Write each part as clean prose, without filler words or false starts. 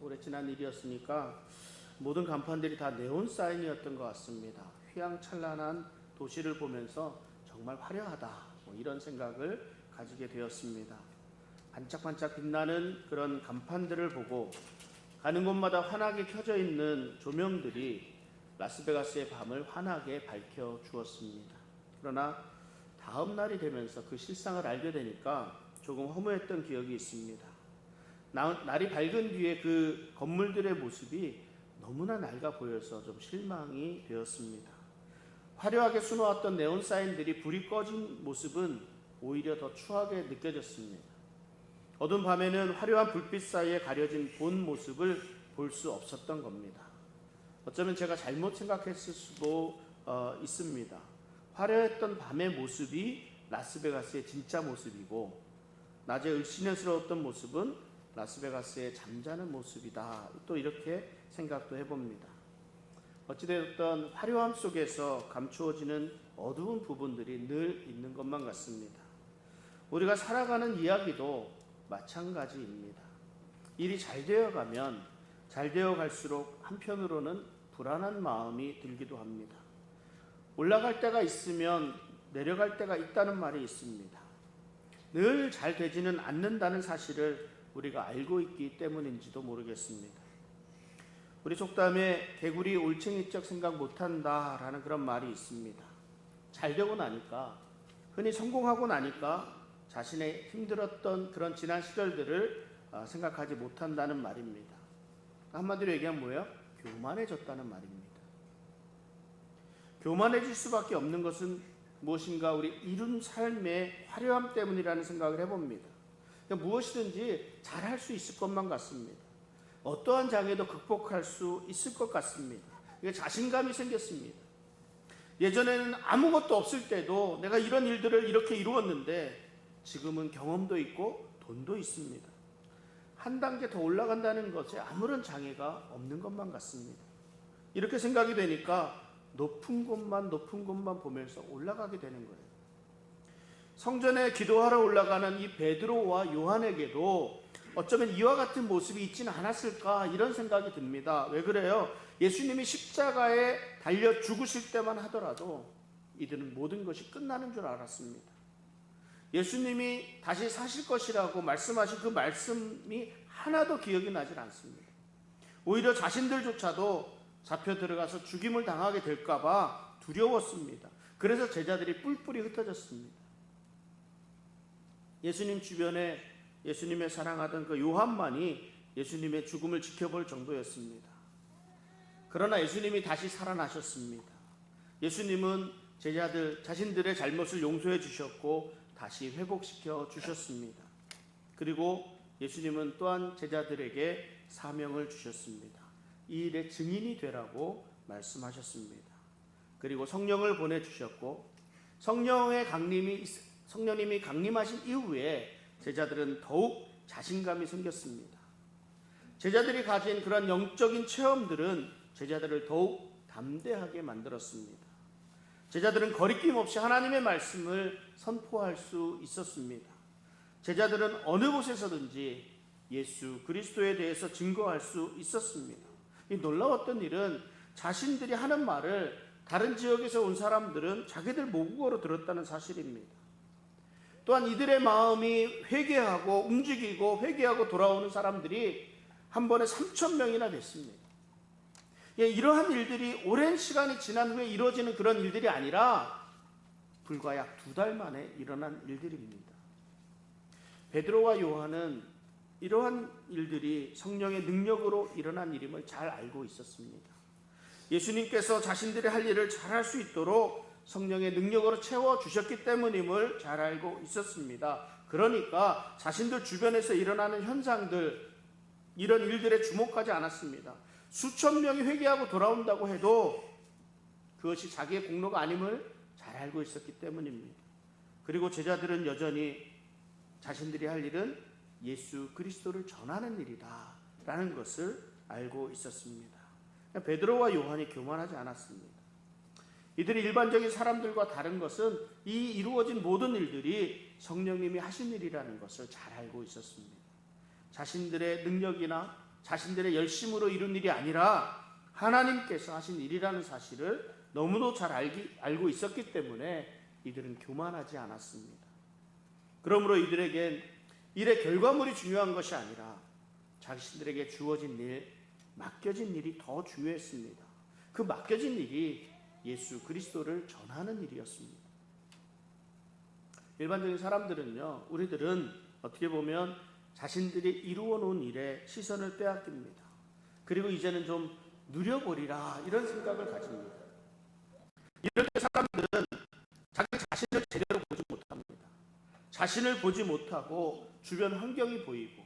오래 지난 일이었으니까 모든 간판들이 다 네온 사인이었던 것 같습니다. 휘황찬란한 도시를 보면서 정말 화려하다, 이런 생각을 가지게 되었습니다. 반짝반짝 빛나는 그런 간판들을 보고 가는 곳마다 환하게 켜져 있는 조명들이 라스베가스의 밤을 환하게 밝혀 주었습니다. 그러나 다음 날이 되면서 그 실상을 알게 되니까 조금 허무했던 기억이 있습니다. 날이 밝은 뒤에 그 건물들의 모습이 너무나 낡아 보여서 좀 실망이 되었습니다. 화려하게 수놓았던 네온 사인들이 불이 꺼진 모습은 오히려 더 추하게 느껴졌습니다. 어두운 밤에는 화려한 불빛 사이에 가려진 본 모습을 볼 수 없었던 겁니다. 어쩌면 제가 잘못 생각했을 수도 있습니다. 화려했던 밤의 모습이 라스베가스의 진짜 모습이고 낮에 을씨년스러웠던 모습은 라스베가스의 잠자는 모습이다. 또 이렇게 생각도 해봅니다. 어찌되었던 화려함 속에서 감추어지는 어두운 부분들이 늘 있는 것만 같습니다. 우리가 살아가는 이야기도 마찬가지입니다. 일이 잘 되어가면 잘 되어갈수록 한편으로는 불안한 마음이 들기도 합니다. 올라갈 때가 있으면 내려갈 때가 있다는 말이 있습니다. 늘 잘 되지는 않는다는 사실을 우리가 알고 있기 때문인지도 모르겠습니다. 우리 속담에 개구리 올챙이적 생각 못한다 라는 그런 말이 있습니다. 잘 되고 나니까, 흔히 성공하고 나니까 자신의 힘들었던 그런 지난 시절들을 생각하지 못한다는 말입니다. 한마디로 얘기하면 뭐예요? 교만해졌다는 말입니다. 교만해질 수밖에 없는 것은 무엇인가 우리 이룬 삶의 화려함 때문이라는 생각을 해봅니다. 그러니까 무엇이든지 잘할 수 있을 것만 같습니다. 어떠한 장애도 극복할 수 있을 것 같습니다. 자신감이 생겼습니다. 예전에는 아무것도 없을 때도 내가 이런 일들을 이렇게 이루었는데 지금은 경험도 있고 돈도 있습니다. 한 단계 더 올라간다는 것에 아무런 장애가 없는 것만 같습니다. 이렇게 생각이 되니까 높은 곳만 보면서 올라가게 되는 거예요. 성전에 기도하러 올라가는 이 베드로와 요한에게도 어쩌면 이와 같은 모습이 있지는 않았을까 이런 생각이 듭니다. 왜 그래요? 예수님이 십자가에 달려 죽으실 때만 하더라도 이들은 모든 것이 끝나는 줄 알았습니다. 예수님이 다시 사실 것이라고 말씀하신 그 말씀이 하나도 기억이 나질 않습니다. 오히려 자신들조차도 잡혀 들어가서 죽임을 당하게 될까봐 두려웠습니다. 그래서 제자들이 뿔뿔이 흩어졌습니다. 예수님 주변에 예수님의 사랑하던 그 요한만이 예수님의 죽음을 지켜볼 정도였습니다. 그러나 예수님이 다시 살아나셨습니다. 예수님은 자신들의 잘못을 용서해 주셨고 다시 회복시켜 주셨습니다. 그리고 예수님은 또한 제자들에게 사명을 주셨습니다. 이 일의 증인이 되라고 말씀하셨습니다. 그리고 성령을 보내주셨고 성령님이 강림하신 이후에 제자들은 더욱 자신감이 생겼습니다. 제자들이 가진 그런 영적인 체험들은 제자들을 더욱 담대하게 만들었습니다. 제자들은 거리낌 없이 하나님의 말씀을 선포할 수 있었습니다. 제자들은 어느 곳에서든지 예수 그리스도에 대해서 증거할 수 있었습니다. 이 놀라웠던 일은 자신들이 하는 말을 다른 지역에서 온 사람들은 자기들 모국어로 들었다는 사실입니다. 또한 이들의 마음이 회개하고 움직이고 회개하고 돌아오는 사람들이 한 번에 3,000명이나 됐습니다. 이러한 일들이 오랜 시간이 지난 후에 이루어지는 그런 일들이 아니라 불과 약 2달 만에 일어난 일들입니다. 베드로와 요한은 이러한 일들이 성령의 능력으로 일어난 일임을 잘 알고 있었습니다. 예수님께서 자신들이 할 일을 잘할 수 있도록 성령의 능력으로 채워주셨기 때문임을 잘 알고 있었습니다. 그러니까 자신들 주변에서 일어나는 현상들, 이런 일들에 주목하지 않았습니다. 수천 명이 회개하고 돌아온다고 해도 그것이 자기의 공로가 아님을 잘 알고 있었기 때문입니다. 그리고 제자들은 여전히 자신들이 할 일은 예수 그리스도를 전하는 일이다 라는 것을 알고 있었습니다. 베드로와 요한이 교만하지 않았습니다. 이들이 일반적인 사람들과 다른 것은 이 이루어진 모든 일들이 성령님이 하신 일이라는 것을 잘 알고 있었습니다. 자신들의 능력이나 자신들의 열심으로 이룬 일이 아니라 하나님께서 하신 일이라는 사실을 너무도 잘 알고 있었기 때문에 이들은 교만하지 않았습니다. 그러므로 이들에겐 일의 결과물이 중요한 것이 아니라 자신들에게 주어진 일, 맡겨진 일이 더 중요했습니다. 그 맡겨진 일이 예수 그리스도를 전하는 일이었습니다. 일반적인 사람들은요, 우리들은 어떻게 보면 자신들이 이루어 놓은 일에 시선을 빼앗깁니다. 그리고 이제는 좀 누려보리라 이런 생각을 가집니다. 이럴 때 사람들은 자기 자신을 제대로 보지 못합니다. 자신을 보지 못하고 주변 환경이 보이고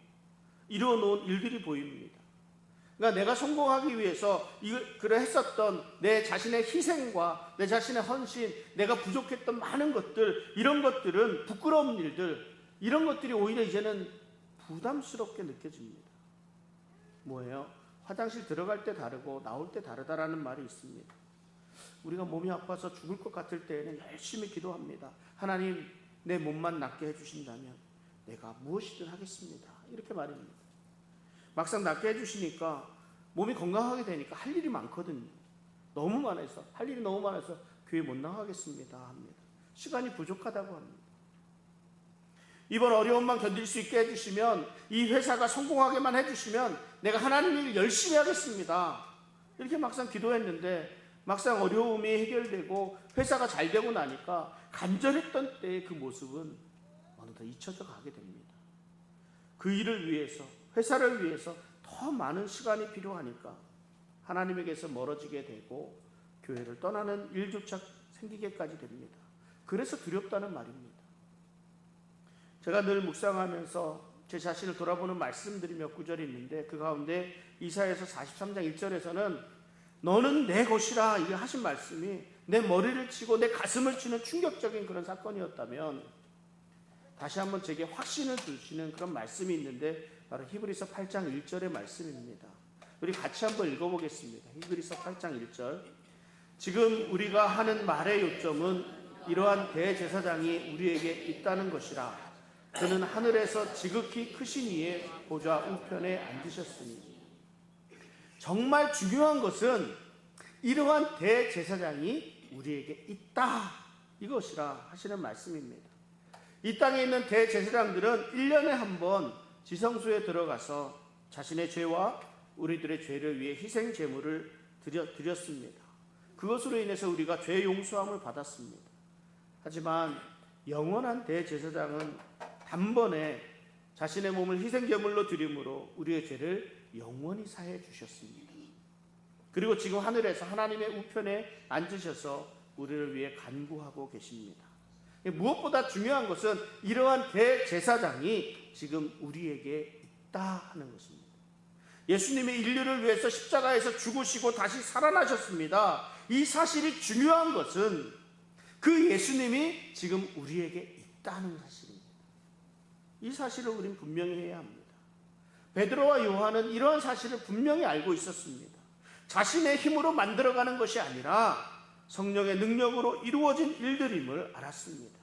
이루어 놓은 일들이 보입니다. 그러니까 내가 성공하기 위해서 그래 했었던 내 자신의 희생과 내 자신의 헌신, 내가 부족했던 많은 것들, 이런 것들은 부끄러운 일들, 이런 것들이 오히려 이제는 부담스럽게 느껴집니다. 뭐예요? 화장실 들어갈 때 다르고 나올 때 다르다라는 말이 있습니다. 우리가 몸이 아파서 죽을 것 같을 때에는 열심히 기도합니다. 하나님, 내 몸만 낫게 해주신다면 내가 무엇이든 하겠습니다. 이렇게 말입니다. 막상 낫게 해주시니까 몸이 건강하게 되니까 할 일이 많거든요. 너무 많아서, 할 일이 너무 많아서 교회 못 나가겠습니다 합니다. 시간이 부족하다고 합니다. 이번 어려움만 견딜 수 있게 해주시면, 이 회사가 성공하게만 해주시면 내가 하나님 일 열심히 하겠습니다. 이렇게 막상 기도했는데 막상 어려움이 해결되고 회사가 잘 되고 나니까 간절했던 때의 그 모습은 어느덧 잊혀져 가게 됩니다. 그 일을 위해서, 회사를 위해서 더 많은 시간이 필요하니까 하나님에게서 멀어지게 되고 교회를 떠나는 일조차 생기게까지 됩니다. 그래서 두렵다는 말입니다. 제가 늘 묵상하면서 제 자신을 돌아보는 말씀들이 몇 구절이 있는데, 그 가운데 이사야서 43장 1절에서는 너는 내 것이라 이게 하신 말씀이 내 머리를 치고 내 가슴을 치는 충격적인 그런 사건이었다면, 다시 한번 제게 확신을 주시는 그런 말씀이 있는데 바로 히브리서 8장 1절의 말씀입니다. 우리 같이 한번 읽어보겠습니다. 히브리서 8장 1절. 지금 우리가 하는 말의 요점은 이러한 대제사장이 우리에게 있다는 것이라. 그는 하늘에서 지극히 크신 이의 보좌 우편에 앉으셨으니. 정말 중요한 것은 이러한 대제사장이 우리에게 있다, 이것이라 하시는 말씀입니다. 이 땅에 있는 대제사장들은 1년에 한 번 지성소에 들어가서 자신의 죄와 우리들의 죄를 위해 희생 제물을 드렸습니다. 그것으로 인해서 우리가 죄 용서함을 받았습니다. 하지만 영원한 대제사장은 단번에 자신의 몸을 희생 제물로 드림으로 우리의 죄를 영원히 사해 주셨습니다. 그리고 지금 하늘에서 하나님의 우편에 앉으셔서 우리를 위해 간구하고 계십니다. 무엇보다 중요한 것은 이러한 대제사장이 지금 우리에게 있다 하는 것입니다. 예수님이 인류를 위해서 십자가에서 죽으시고 다시 살아나셨습니다. 이 사실이 중요한 것은 그 예수님이 지금 우리에게 있다는 사실입니다. 이 사실을 우린 분명히 해야 합니다. 베드로와 요한은 이러한 사실을 분명히 알고 있었습니다. 자신의 힘으로 만들어가는 것이 아니라 성령의 능력으로 이루어진 일들임을 알았습니다.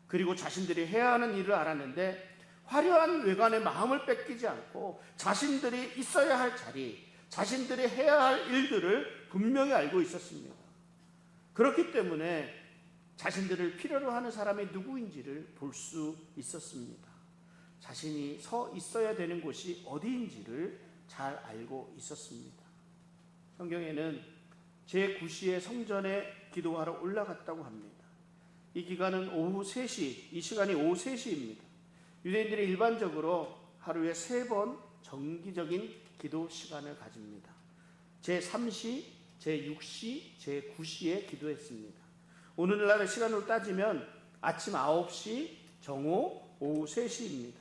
그리고 자신들이 해야 하는 일을 알았는데 화려한 외관의 마음을 뺏기지 않고 자신들이 있어야 할 자리, 자신들이 해야 할 일들을 분명히 알고 있었습니다. 그렇기 때문에 자신들을 필요로 하는 사람이 누구인지를 볼 수 있었습니다. 자신이 서 있어야 되는 곳이 어디인지를 잘 알고 있었습니다. 성경에는 제9시에 성전에 기도하러 올라갔다고 합니다. 이 기간은 오후 3시, 이 시간이 오후 3시입니다. 유대인들이 일반적으로 하루에 3번 정기적인 기도 시간을 가집니다. 제3시, 제6시, 제9시에 기도했습니다. 오늘날의 시간으로 따지면 아침 9시, 정오, 오후 3시입니다.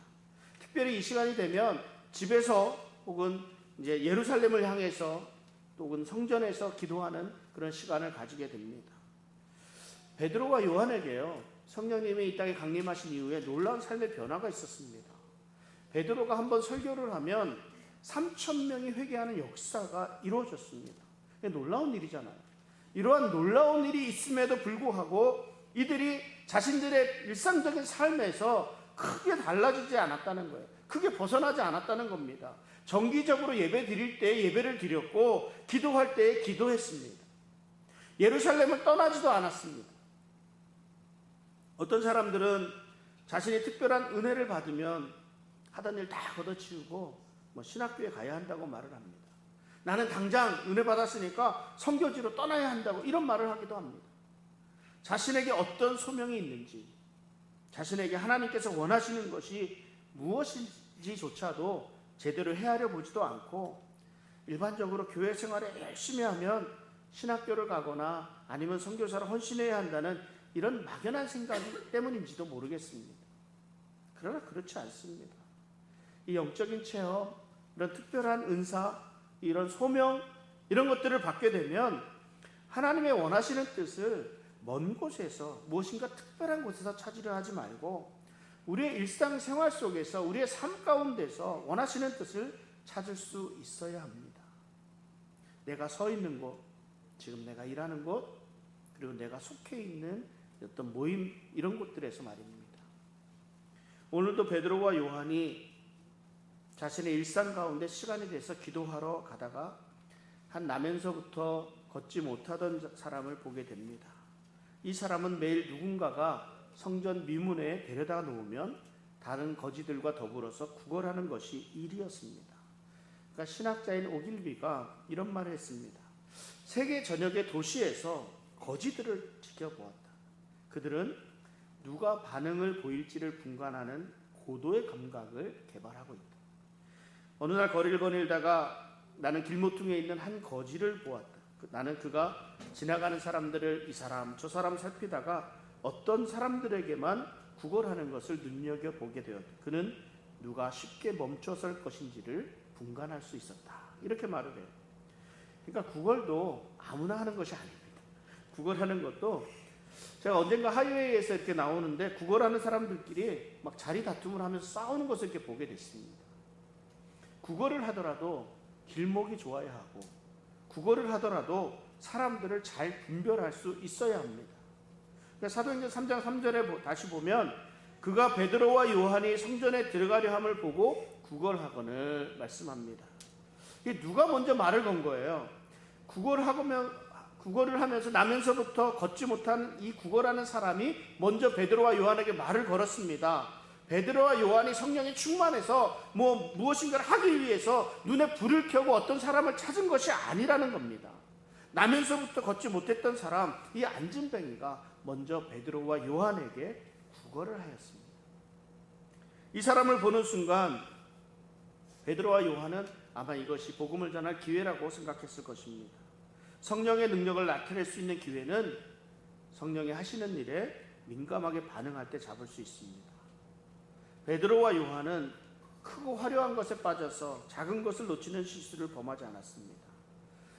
특별히 이 시간이 되면 집에서 혹은 이제 예루살렘을 향해서 혹은 성전에서 기도하는 그런 시간을 가지게 됩니다. 베드로와 요한에게요, 성령님이 이 땅에 강림하신 이후에 놀라운 삶의 변화가 있었습니다. 베드로가 한번 설교를 하면 3,000명이 회개하는 역사가 이루어졌습니다. 놀라운 일이잖아요. 이러한 놀라운 일이 있음에도 불구하고 이들이 자신들의 일상적인 삶에서 크게 달라지지 않았다는 거예요. 크게 벗어나지 않았다는 겁니다. 정기적으로 예배 드릴 때 예배를 드렸고 기도할 때 기도했습니다. 예루살렘을 떠나지도 않았습니다. 어떤 사람들은 자신이 특별한 은혜를 받으면 하던 일 다 걷어치우고 신학교에 가야 한다고 말을 합니다. 나는 당장 은혜 받았으니까 선교지로 떠나야 한다고 이런 말을 하기도 합니다. 자신에게 어떤 소명이 있는지, 자신에게 하나님께서 원하시는 것이 무엇인지조차도 제대로 헤아려 보지도 않고 일반적으로 교회 생활에 열심히 하면 신학교를 가거나 아니면 선교사를 헌신해야 한다는 이런 막연한 생각 때문인지도 모르겠습니다. 그러나 그렇지 않습니다. 이 영적인 체험, 이런 특별한 은사, 이런 소명, 이런 것들을 받게 되면 하나님의 원하시는 뜻을 먼 곳에서, 무엇인가 특별한 곳에서 찾으려 하지 말고 우리의 일상생활 속에서, 우리의 삶 가운데서 원하시는 뜻을 찾을 수 있어야 합니다. 내가 서 있는 곳, 지금 내가 일하는 곳, 그리고 내가 속해 있는 어떤 모임, 이런 곳들에서 말입니다. 오늘도 베드로와 요한이 자신의 일상 가운데 시간이 돼서 기도하러 가다가 한 나면서부터 걷지 못하던 사람을 보게 됩니다. 이 사람은 매일 누군가가 성전 미문에 데려다 놓으면 다른 거지들과 더불어서 구걸하는 것이 일이었습니다. 그러니까 신학자인 오길비가 이런 말을 했습니다. 세계 전역의 도시에서 거지들을 지켜보았다. 그들은 누가 반응을 보일지를 분간하는 고도의 감각을 개발하고 있다. 어느 날 거리를 거닐다가 나는 길모퉁이에 있는 한 거지를 보았다. 나는 그가 지나가는 사람들을 이 사람 저 사람 살피다가 어떤 사람들에게만 구걸하는 것을 눈여겨보게 되었다. 그는 누가 쉽게 멈춰설 것인지를 분간할 수 있었다. 이렇게 말을 해요. 그러니까 구걸도 아무나 하는 것이 아닙니다. 구걸하는 것도, 제가 언젠가 하이웨이에서 이렇게 나오는데 구걸하는 사람들끼리 막 자리 다툼을 하면서 싸우는 것을 이렇게 보게 됐습니다. 구걸을 하더라도 길목이 좋아야 하고, 구걸을 하더라도 사람들을 잘 분별할 수 있어야 합니다. 사도행전 3장 3절에 다시 보면 그가 베드로와 요한이 성전에 들어가려 함을 보고 구걸하거늘 말씀합니다. 이게 누가 먼저 말을 건 거예요? 구걸을 하면서 나면서부터 걷지 못한 이 구걸하는 사람이 먼저 베드로와 요한에게 말을 걸었습니다. 베드로와 요한이 성령에 충만해서 무엇인가를 하기 위해서 눈에 불을 켜고 어떤 사람을 찾은 것이 아니라는 겁니다. 나면서부터 걷지 못했던 사람, 이 안진뱅이가 먼저 베드로와 요한에게 구걸을 하였습니다. 이 사람을 보는 순간 베드로와 요한은 아마 이것이 복음을 전할 기회라고 생각했을 것입니다. 성령의 능력을 나타낼 수 있는 기회는 성령이 하시는 일에 민감하게 반응할 때 잡을 수 있습니다. 베드로와 요한은 크고 화려한 것에 빠져서 작은 것을 놓치는 실수를 범하지 않았습니다.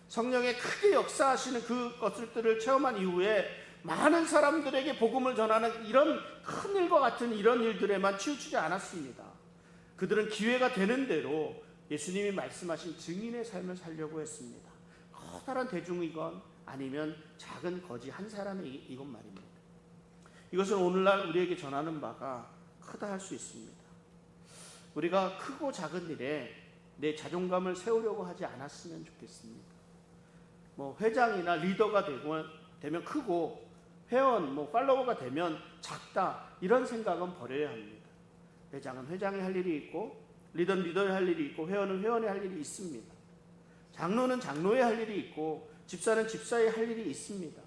성령의 크게 역사하시는 그것들을 체험한 이후에 많은 사람들에게 복음을 전하는 이런 큰 일과 같은 이런 일들에만 치우치지 않았습니다. 그들은 기회가 되는 대로 예수님이 말씀하신 증인의 삶을 살려고 했습니다. 커다란 대중이건 아니면 작은 거지 한 사람이건 말입니다. 이것은 오늘날 우리에게 전하는 바가 크다 할 수 있습니다. 우리가 크고 작은 일에 내 자존감을 세우려고 하지 않았으면 좋겠습니다. 회장이나 리더가 되면 크고 회원, 팔로워가 되면 작다, 이런 생각은 버려야 합니다. 회장은 회장이 할 일이 있고, 리더는 리더의 할 일이 있고, 회원은 회원의 할 일이 있습니다. 장로는 장로의 할 일이 있고, 집사는 집사의 할 일이 있습니다.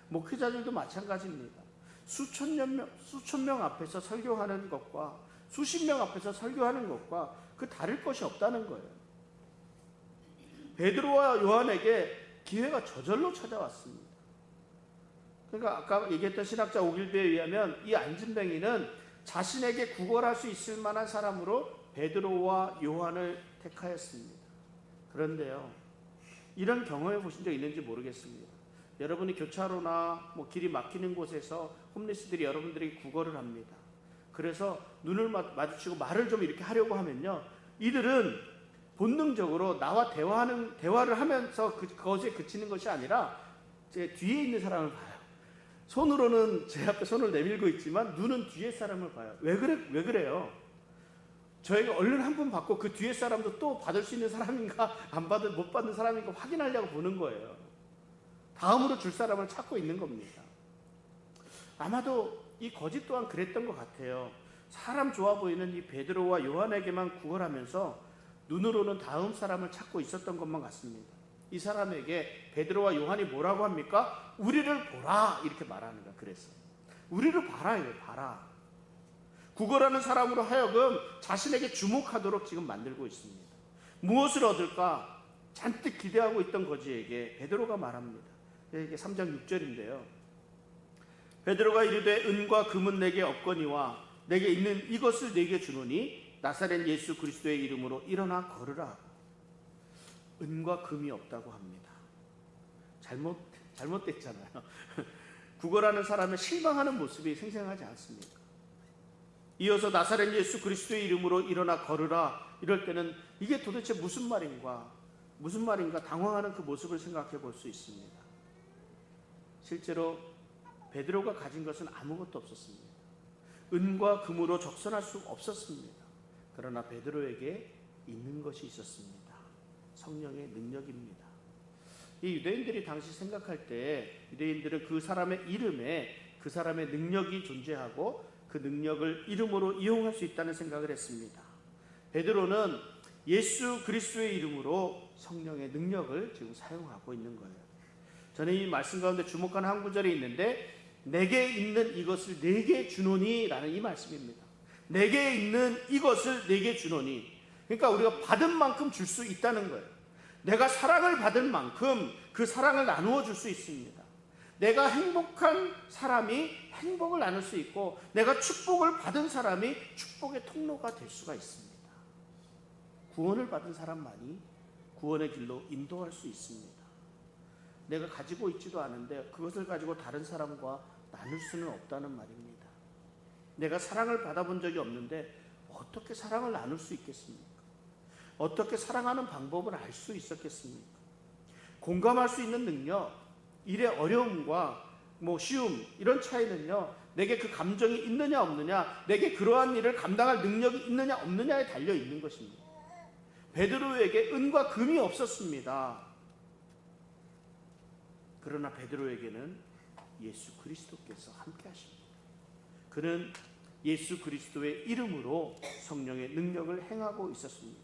목회자들도 마찬가지입니다. 수천 명 앞에서 설교하는 것과 수십 명 앞에서 설교하는 것과 다를 것이 없다는 거예요. 베드로와 요한에게 기회가 저절로 찾아왔습니다. 그러니까 아까 얘기했던 신학자 오길비에 의하면 이 안진뱅이는 자신에게 구걸할 수 있을 만한 사람으로 베드로와 요한을 택하였습니다. 그런데요, 이런 경험해 보신 적 있는지 모르겠습니다. 여러분이 교차로나 길이 막히는 곳에서 홈리스들이 여러분들에게 구걸을 합니다. 그래서 눈을 마주치고 말을 좀 이렇게 하려고 하면요, 이들은 본능적으로 나와 대화를 하면서 그것에 그치는 것이 아니라 제 뒤에 있는 사람을 봐요. 손으로는 제 앞에 손을 내밀고 있지만 눈은 뒤에 사람을 봐요. 왜 그래요? 저희가 얼른 한 번 받고 그 뒤에 사람도 또 받을 수 있는 사람인가 못 받는 사람인가 확인하려고 보는 거예요. 다음으로 줄 사람을 찾고 있는 겁니다. 아마도 이 거짓 또한 그랬던 것 같아요. 사람 좋아 보이는 이 베드로와 요한에게만 구걸하면서 눈으로는 다음 사람을 찾고 있었던 것만 같습니다. 이 사람에게 베드로와 요한이 뭐라고 합니까? 우리를 보라 이렇게 말하는 거야. 그래서 우리를 봐라 이래 봐라. 구걸하는 사람으로 하여금 자신에게 주목하도록 지금 만들고 있습니다. 무엇을 얻을까 잔뜩 기대하고 있던 거지에게 베드로가 말합니다. 이게 3장 6절인데요. 베드로가 이르되 은과 금은 내게 없거니와 내게 있는 이것을 내게 주노니 나사렛 예수 그리스도의 이름으로 일어나 걸으라. 은과 금이 없다고 합니다. 잘못됐잖아요. 구걸하는 사람의 실망하는 모습이 생생하지 않습니까? 이어서 나사렛 예수 그리스도의 이름으로 일어나 걸으라. 이럴 때는 이게 도대체 무슨 말인가 당황하는 그 모습을 생각해 볼 수 있습니다. 실제로 베드로가 가진 것은 아무것도 없었습니다. 은과 금으로 적선할 수 없었습니다. 그러나 베드로에게 있는 것이 있었습니다. 성령의 능력입니다. 이 유대인들이 당시 생각할 때 유대인들은 그 사람의 이름에 그 사람의 능력이 존재하고 그 능력을 이름으로 이용할 수 있다는 생각을 했습니다. 베드로는 예수 그리스도의 이름으로 성령의 능력을 지금 사용하고 있는 거예요. 저는 이 말씀 가운데 주목하는 한 구절이 있는데 내게 있는 이것을 내게 주노니 라는 이 말씀입니다. 내게 있는 이것을 내게 주노니, 그러니까 우리가 받은 만큼 줄 수 있다는 거예요. 내가 사랑을 받은 만큼 그 사랑을 나누어 줄 수 있습니다. 내가 행복한 사람이 행복을 나눌 수 있고 내가 축복을 받은 사람이 축복의 통로가 될 수가 있습니다. 구원을 받은 사람만이 구원의 길로 인도할 수 있습니다. 내가 가지고 있지도 않은데 그것을 가지고 다른 사람과 나눌 수는 없다는 말입니다. 내가 사랑을 받아본 적이 없는데 어떻게 사랑을 나눌 수 있겠습니까? 어떻게 사랑하는 방법을 알 수 있었겠습니까? 공감할 수 있는 능력, 일의 어려움과 쉬움 이런 차이는요, 내게 그 감정이 있느냐 없느냐, 내게 그러한 일을 감당할 능력이 있느냐 없느냐에 달려 있는 것입니다. 베드로에게 은과 금이 없었습니다. 그러나 베드로에게는 예수 그리스도께서 함께 하십니다. 그는 예수 그리스도의 이름으로 성령의 능력을 행하고 있었습니다.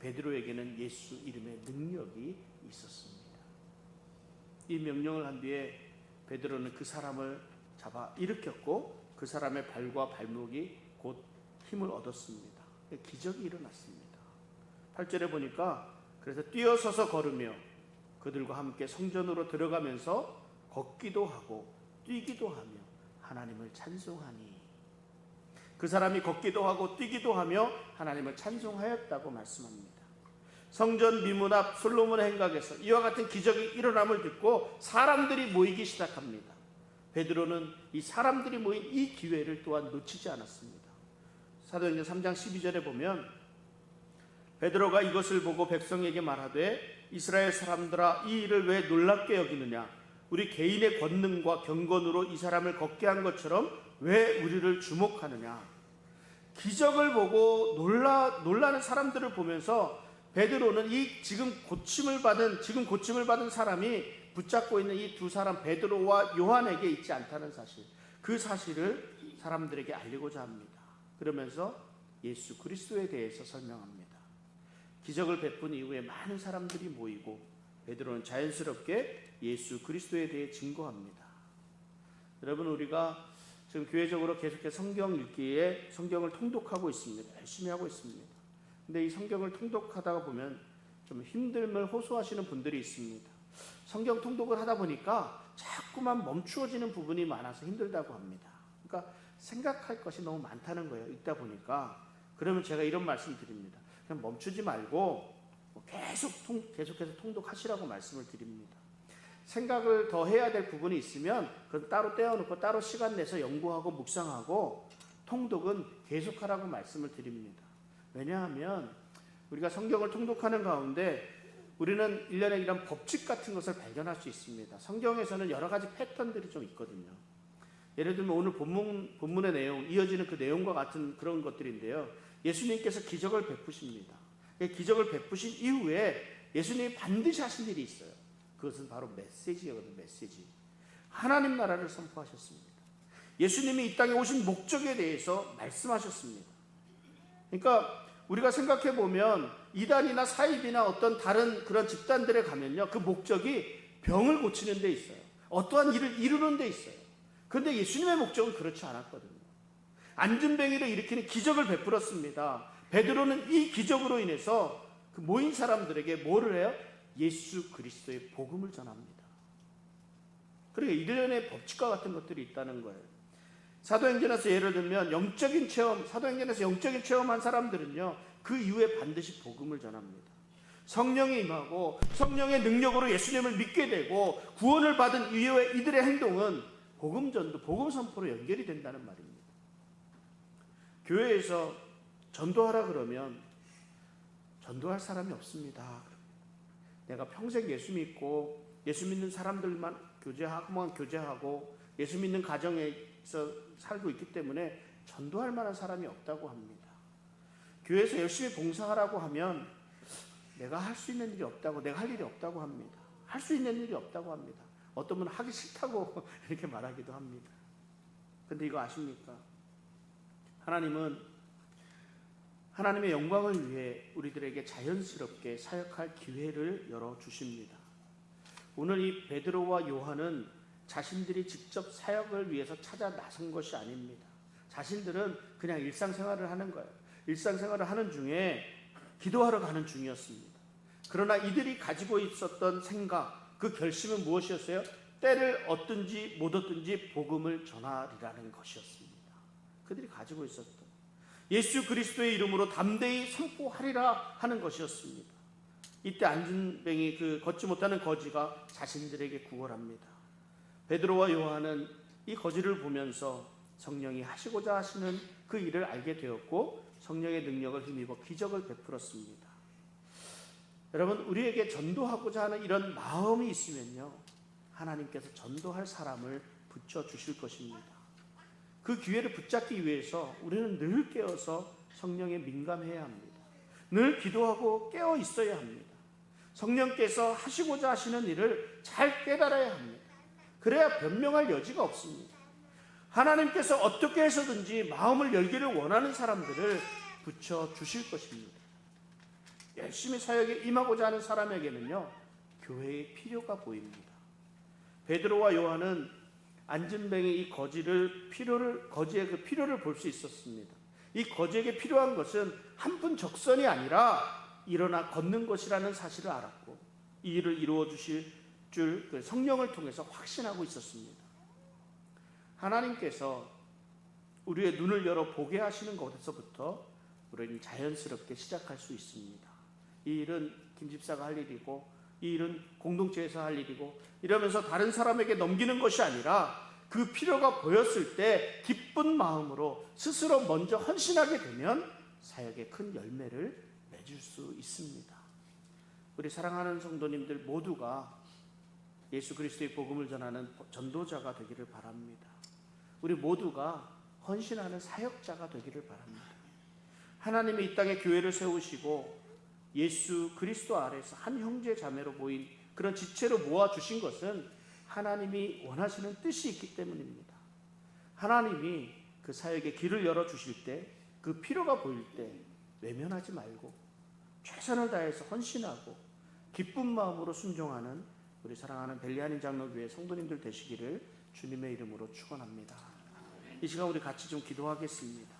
베드로에게는 예수 이름의 능력이 있었습니다. 이 명령을 한 뒤에 베드로는 그 사람을 잡아 일으켰고 그 사람의 발과 발목이 곧 힘을 얻었습니다. 기적이 일어났습니다. 8절에 보니까 그래서 뛰어서서 걸으며 그들과 함께 성전으로 들어가면서 걷기도 하고 뛰기도 하며 하나님을 찬송하니, 그 사람이 걷기도 하고 뛰기도 하며 하나님을 찬송하였다고 말씀합니다. 성전 미문 앞 솔로몬의 행각에서 이와 같은 기적이 일어남을 듣고 사람들이 모이기 시작합니다. 베드로는 이 사람들이 모인 이 기회를 또한 놓치지 않았습니다. 사도행전 3장 12절에 보면 베드로가 이것을 보고 백성에게 말하되 이스라엘 사람들아, 이 일을 왜 놀랍게 여기느냐? 우리 개인의 권능과 경건으로 이 사람을 걷게 한 것처럼 왜 우리를 주목하느냐? 기적을 보고 놀라는 사람들을 보면서 베드로는 이 지금 고침을 받은 사람이 붙잡고 있는 이 두 사람 베드로와 요한에게 있지 않다는 사실, 그 사실을 사람들에게 알리고자 합니다. 그러면서 예수 그리스도에 대해서 설명합니다. 기적을 베푼 이후에 많은 사람들이 모이고 베드로는 자연스럽게 예수 그리스도에 대해 증거합니다. 여러분, 우리가 지금 교회적으로 계속해서 성경 읽기에 성경을 통독하고 있습니다. 열심히 하고 있습니다. 근데 이 성경을 통독하다가 보면 좀 힘듦을 호소하시는 분들이 있습니다. 성경 통독을 하다 보니까 자꾸만 멈추어지는 부분이 많아서 힘들다고 합니다. 그러니까 생각할 것이 너무 많다는 거예요. 읽다 보니까. 그러면 제가 이런 말씀을 드립니다. 그냥 멈추지 말고 계속해서 통독하시라고 말씀을 드립니다. 생각을 더 해야 될 부분이 있으면 그건 따로 떼어놓고 따로 시간 내서 연구하고 묵상하고, 통독은 계속하라고 말씀을 드립니다. 왜냐하면 우리가 성경을 통독하는 가운데 우리는 일련의 이런 법칙 같은 것을 발견할 수 있습니다. 성경에서는 여러 가지 패턴들이 좀 있거든요. 예를 들면 오늘 본문의 내용, 이어지는 그 내용과 같은 그런 것들인데요. 예수님께서 기적을 베푸십니다. 기적을 베푸신 이후에 예수님이 반드시 하신 일이 있어요. 그것은 바로 메시지거든요. 메시지. 하나님 나라를 선포하셨습니다. 예수님이 이 땅에 오신 목적에 대해서 말씀하셨습니다. 그러니까 우리가 생각해 보면 이단이나 사입이나 어떤 다른 그런 집단들에 가면요, 그 목적이 병을 고치는 데 있어요. 어떠한 일을 이루는 데 있어요. 그런데 예수님의 목적은 그렇지 않았거든요. 안진뱅이를 일으키는 기적을 베풀었습니다. 베드로는 이 기적으로 인해서 그 모인 사람들에게 뭐를 해요? 예수 그리스도의 복음을 전합니다. 그러니까 이련의 법칙과 같은 것들이 있다는 거예요. 사도행전에서 예를 들면 영적인 체험, 사도행전에서 영적인 체험한 사람들은요, 그 이후에 반드시 복음을 전합니다. 성령이 임하고 성령의 능력으로 예수님을 믿게 되고 구원을 받은 이후에 이들의 행동은 복음 전도, 복음 선포로 연결이 된다는 말입니다. 교회에서 전도하라 그러면 전도할 사람이 없습니다. 내가 평생 예수 믿고 예수 믿는 사람들만 교제하고 예수 믿는 가정에서 살고 있기 때문에 전도할 만한 사람이 없다고 합니다. 교회에서 열심히 봉사하라고 하면 내가 할 수 있는 일이 없다고, 내가 할 일이 없다고 합니다. 할 수 있는 일이 없다고 합니다. 어떤 분은 하기 싫다고 이렇게 말하기도 합니다. 근데 이거 아십니까? 하나님은 하나님의 영광을 위해 우리들에게 자연스럽게 사역할 기회를 열어주십니다. 오늘 이 베드로와 요한은 자신들이 직접 사역을 위해서 찾아 나선 것이 아닙니다. 자신들은 그냥 일상생활을 하는 거예요. 일상생활을 하는 중에 기도하러 가는 중이었습니다. 그러나 이들이 가지고 있었던 생각, 그 결심은 무엇이었어요? 때를 얻든지 못 얻든지 복음을 전하리라는 것이었습니다. 그들이 가지고 있었던 예수 그리스도의 이름으로 담대히 선포하리라 하는 것이었습니다. 이때 안진뱅이 그 걷지 못하는 거지가 자신들에게 구걸합니다. 베드로와 요한은 이 거지를 보면서 성령이 하시고자 하시는 그 일을 알게 되었고 성령의 능력을 힘입어 기적을 베풀었습니다. 여러분, 우리에게 전도하고자 하는 이런 마음이 있으면요, 하나님께서 전도할 사람을 붙여주실 것입니다. 그 기회를 붙잡기 위해서 우리는 늘 깨어서 성령에 민감해야 합니다. 늘 기도하고 깨어 있어야 합니다. 성령께서 하시고자 하시는 일을 잘 깨달아야 합니다. 그래야 변명할 여지가 없습니다. 하나님께서 어떻게 해서든지 마음을 열기를 원하는 사람들을 붙여주실 것입니다. 열심히 사역에 임하고자 하는 사람에게는요, 교회의 필요가 보입니다. 베드로와 요한은 안진뱅이 이 거지의 그 필요를 볼 수 있었습니다. 이 거지에게 필요한 것은 한 푼 적선이 아니라 일어나 걷는 것이라는 사실을 알았고 이 일을 이루어 주실 줄 그 성령을 통해서 확신하고 있었습니다. 하나님께서 우리의 눈을 열어 보게 하시는 것에서부터 우리는 자연스럽게 시작할 수 있습니다. 이 일은 김 집사가 할 일이고 이 일은 공동체에서 할 일이고 이러면서 다른 사람에게 넘기는 것이 아니라 그 필요가 보였을 때 기쁜 마음으로 스스로 먼저 헌신하게 되면 사역에 큰 열매를 맺을 수 있습니다. 우리 사랑하는 성도님들 모두가 예수 그리스도의 복음을 전하는 전도자가 되기를 바랍니다. 우리 모두가 헌신하는 사역자가 되기를 바랍니다. 하나님이 이 땅에 교회를 세우시고 예수 그리스도 아래서 한 형제 자매로 모인 그런 지체로 모아주신 것은 하나님이 원하시는 뜻이 있기 때문입니다. 하나님이 그 사역에 길을 열어주실 때, 그 필요가 보일 때 외면하지 말고 최선을 다해서 헌신하고 기쁜 마음으로 순종하는 우리 사랑하는 벨리아닌 장로교회 성도님들 되시기를 주님의 이름으로 축원합니다. 이 시간 우리 같이 좀 기도하겠습니다.